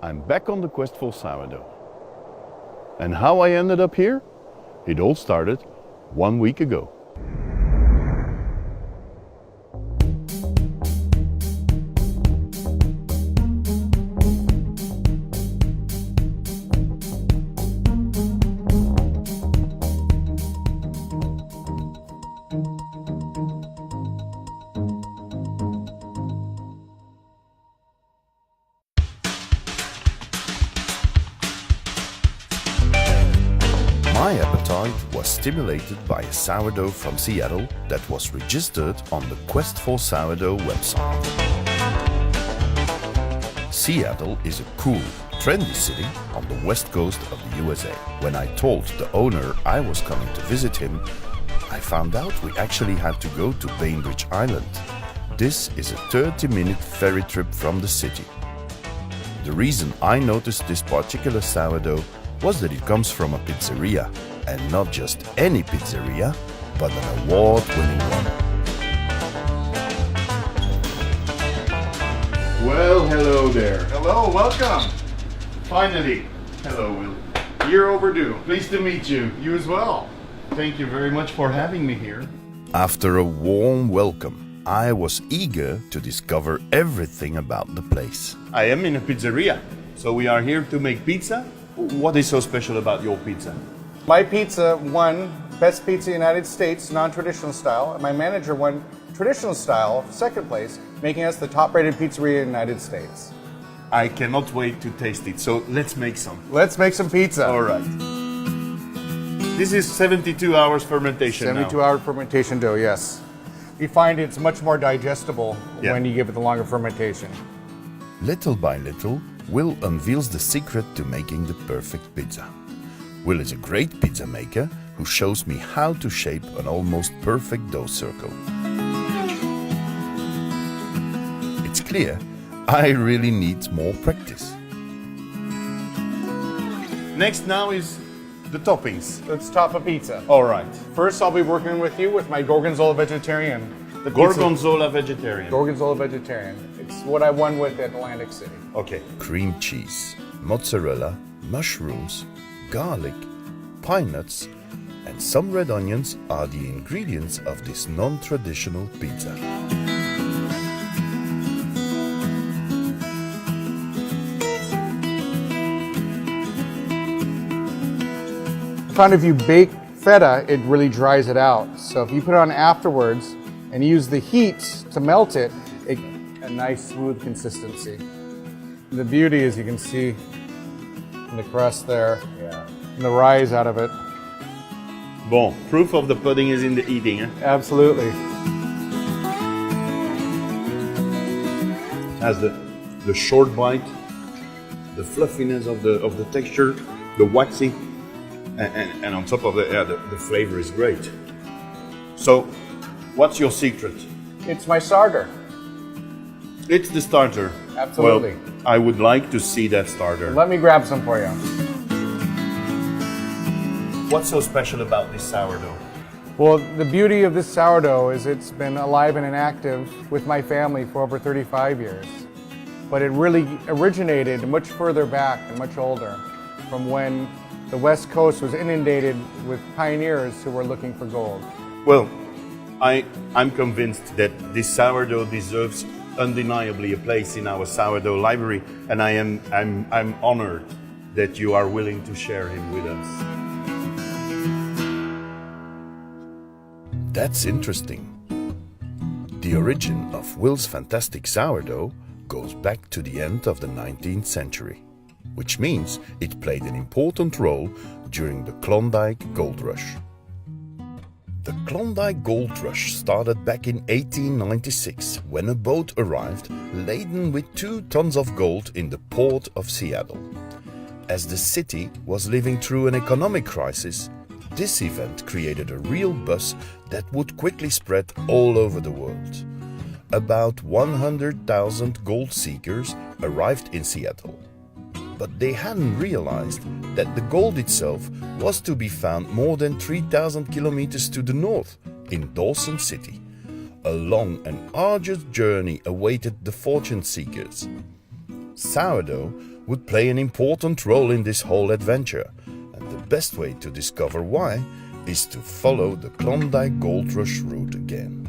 I'm back on the quest for sourdough. And how I ended up here? It all started 1 week ago. My appetite was stimulated by a sourdough from Seattle that was registered on the Quest for Sourdough website. Seattle is a cool, trendy city on the west coast of the USA. When I told the owner I was coming to visit him, I found out we actually had to go to Bainbridge Island. This is a 30-minute ferry trip from the city. The reason I noticed this particular sourdough was that it comes from a pizzeria, and not just any pizzeria, but an award-winning one. Well, hello there. Hello, welcome. Finally. Hello, Will. Year overdue. Pleased to meet you. You as well. Thank you very much for having me here. After a warm welcome, I was eager to discover everything about the place. I am in a pizzeria, so we are here to make pizza. What is so special about your pizza? My pizza won Best Pizza United States, non-traditional style, and my manager won traditional style, second place, making us the top-rated pizzeria in the United States. I cannot wait to taste it, so let's make some. Let's make some pizza. All right. This is 72 hours fermentation 72-hour fermentation dough, yes. We find it's much more digestible when you give it the longer fermentation. Little by little, Will unveils the secret to making the perfect pizza. Will is a great pizza maker who shows me how to shape an almost perfect dough circle. It's clear I really need more practice. Next now is the toppings. Let's top a pizza. All right. First, I'll be working with you with my Gorgonzola vegetarian. The Gorgonzola vegetarian. Gorgonzola vegetarian. It's what I won with at Atlantic City. Okay. Cream cheese, mozzarella, mushrooms, garlic, pine nuts, and some red onions are the ingredients of this non-traditional pizza. I found if you bake feta, it really dries it out. So if you put it on afterwards and use the heat to melt it, a nice smooth consistency. And the beauty is you can see in the crust there, and the rise out of it. Bon, proof of the pudding is in the eating. Eh? Absolutely. Has the short bite, the fluffiness of the texture, the waxy, and on top of it, the flavor is great. So, what's your secret? It's my starter. It's the starter. Absolutely. Well, I would like to see that starter. Let me grab some for you. What's so special about this sourdough? Well, the beauty of this sourdough is it's been alive and active with my family for over 35 years. But it really originated much further back and much older, from when the West Coast was inundated with pioneers who were looking for gold. Well, I'm convinced that this sourdough deserves undeniably a place in our sourdough library, and I'm honored that you are willing to share him with us. That's interesting. The origin of Will's fantastic sourdough goes back to the end of the 19th century, which means it played an important role during the Klondike gold rush. The Klondike gold rush started back in 1896 when a boat arrived laden with 2 tons of gold in the port of Seattle. As the city was living through an economic crisis, this event created a real buzz that would quickly spread all over the world. About 100,000 gold seekers arrived in Seattle. But they hadn't realized that the gold itself was to be found more than 3,000 kilometers to the north, in Dawson City. A long and arduous journey awaited the fortune seekers. Sourdough would play an important role in this whole adventure, and the best way to discover why is to follow the Klondike goldrush route again.